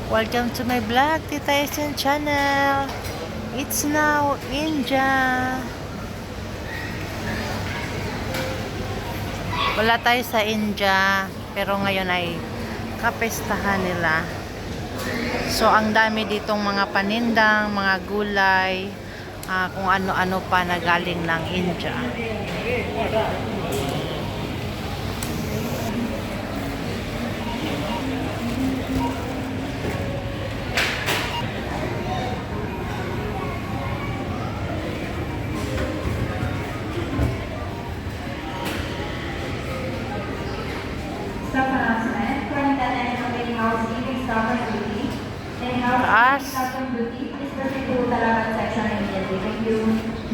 Welcome to my vlog, Tita Esen channel. It's now India. Wala tayo sa India, pero ngayon ay kapestahan nila. So, ang dami ditong mga panindang, mga gulay, kung ano-ano pa na galing ng India. Stock announcement. Current attendance of the housekeeping stock and duty. And housekeeping stock and duty is proceed to Talabat section immediately. Thank you.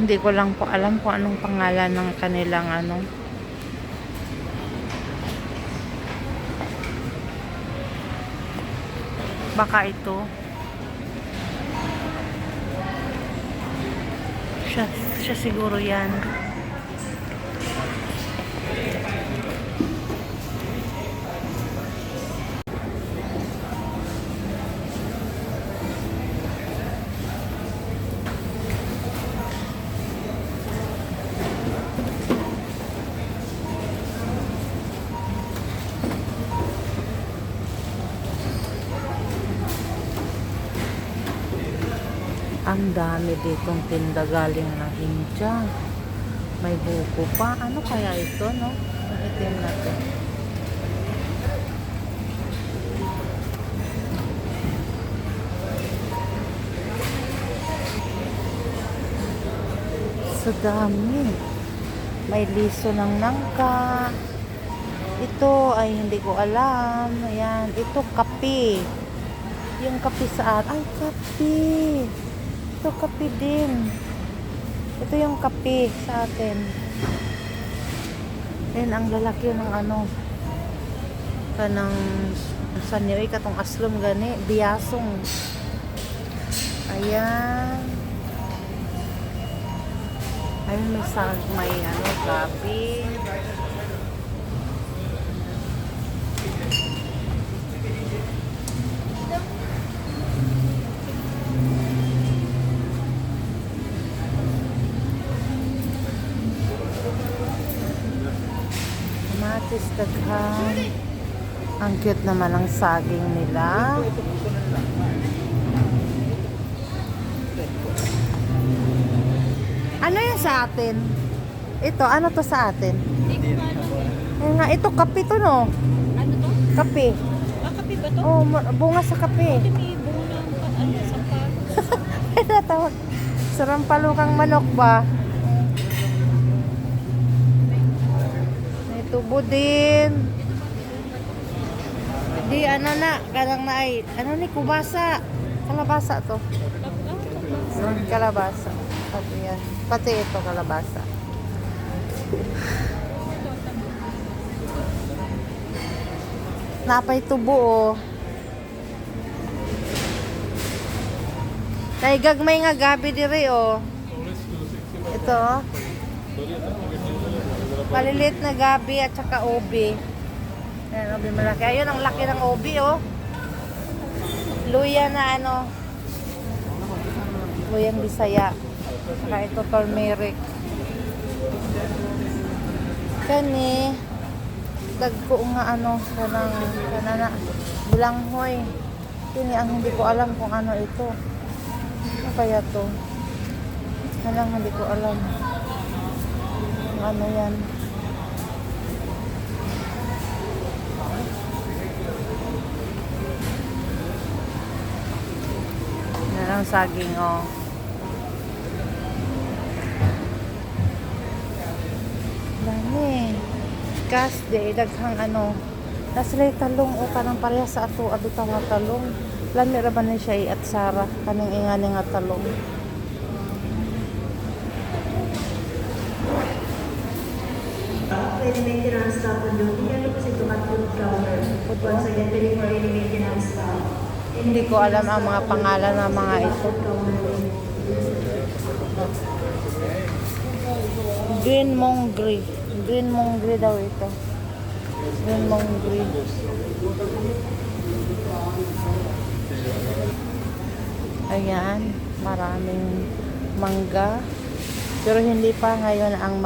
Hindi ko lang po alam kung anong pangalan ng kanilang ano. Baka ito. Siya siguro yan. Ang dami ditong tinda galing ng India. May buko pa. Ano kaya ito, no? Itim natin. Sa dami. May liso ng nangka. Ito ay hindi ko alam. Ayan. Ito kape. Yung kape sa atin. Ay, kape. Ito kape din. Ito yung kape sa atin. Then ang lalaki ng ano kanang sanyoy katong aslom gani biyasong. Ayan. Ayun may ano kape. Kamatis daghan. Ang cute naman ang saging nila. Ano yan sa atin? Ito, ano to sa atin? Ayun nga, ito kape to, no? Ano to? Kape. Kape ba to? Oh, bunga sa kape. Ito may bunga ng sampalok. Ay, natawag. Sarampalukang manok ba? May tubo din. Di, ano na, kadang na ay, ano ni, kubasa. Kalabasa to. Kalabasa. Pati yan. Pati ito, kalabasa. Napay tubo, oh. Kay gagmay nga gabi diri, oh. Ito, oh. Maliliit na gabi at saka obi. Ayan, obi malaki. Ayun, ang laki ng obi, oh. Luya na ano. Luyang Bisaya. Saka ito, turmeric. Kani, dagko nga ano, kanana, bulanghoy. Kini ang hindi ko alam kung ano ito. Ano kaya to? Halang hindi ko alam. Kung ano yan. Yan ang saging, oh. Dami. Kas, di, daghang ano. Nasilay talong, o kanang pareha sa ato, abita nga talong. Lami ra ba na siya at Sara, kanang ingani nga talong. Pwede maintenance stock and duty. Ano po ito at food counter? Once again, pwede for any maintenance stock. Hindi ko alam ang mga pangalan ng mga ito. Green Mongrel. Green Mongrel daw ito. Green Mongrel. Ayan, maraming mangga. Pero hindi pa ngayon ang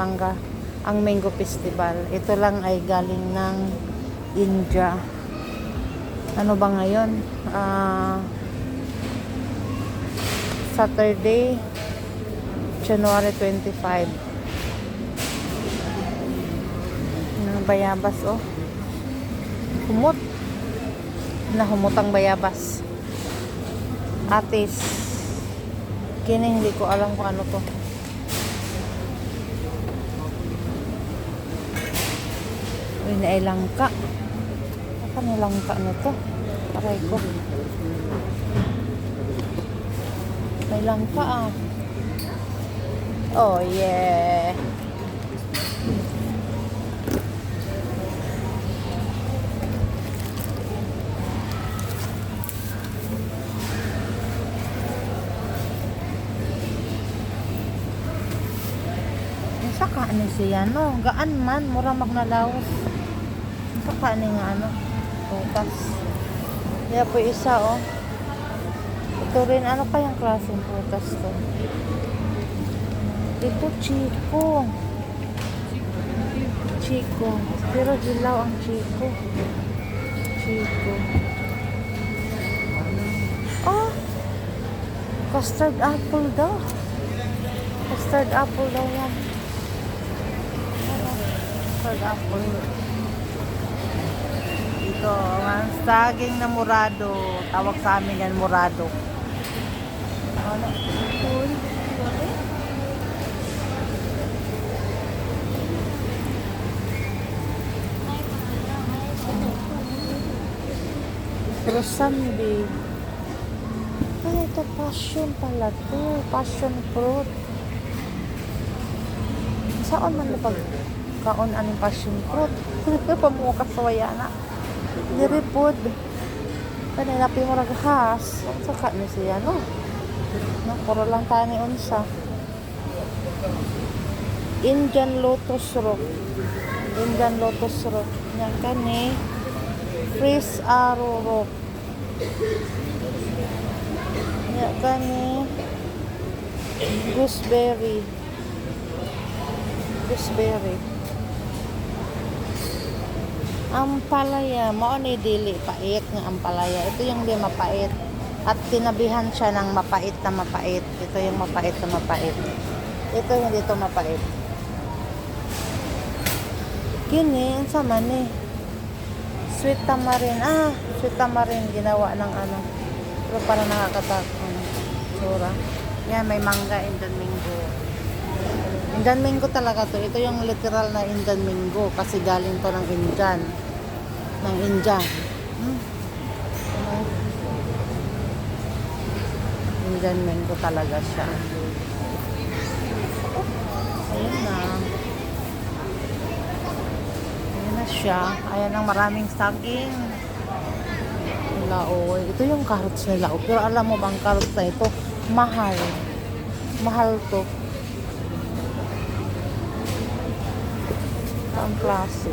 mango festival. Ito lang ay galing ng India. Ano ba ngayon? Saturday, January 25. Bayabas, oh. Humot. Humot ang bayabas. Atis. Kini hindi ko alam kung ano to. Uy, naay langka. Apa ni langka na to? Aray ko. May langka, ah. Oh, yeah. Saka ni siya, no? Gaan man, mura magnalaos. Saka ni nga, ano? Putas. Kaya po isa, oh. Ito rin, ano kayang klaseng putas to? Ito, Chico. Chico. Pero dilaw ang Chico. Chico. Oh! Custard apple daw. Custard apple daw yan. Custard apple. Ito, ang saging na murado. Tawag sa amin yan, murado. Ano? Uy, sorry. Rosambi. Ay, ito passion pala to. Passion fruit. Saan man na pagkaon anong passion fruit? Pamuka sa waya na. Niripod. Paninapi mo raghas. Ang saka na siya, no? No, puro lang tayo ni unsa. Indian lotus root. Indian lotus root. Yan ka ni. Freeze arrowroot. Yan ka ni. Gooseberry. Gooseberry. Ampalaya, mao ni dili pait nga ampalaya. Ito yung di mapait. At tinabihan siya ng mapait na mapait. Ito yung mapait na mapait. Ito hindi to mapait. Kini, ang sama ni. Sweet tamarind. Ah, sweet tamarind ginawa ng ano. Pero parang nakakatakot. Sura. Yan, may mangga, Indian mango. Indian mango talaga to. Ito yung literal na Indian mango kasi galing to ng Indian. Ng India. Indian mango talaga siya. Ayun na. Ayun na siya. Ayan ang maraming saging. Lao. Ito yung carrots nila. Pero alam mo bang carrots na ito? Mahal. Mahal to. Ang klase.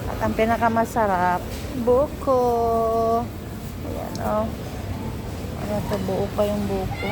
At ang pinakamasarap, buko. Ayan, oh. Ano to? Buo pa yung buko.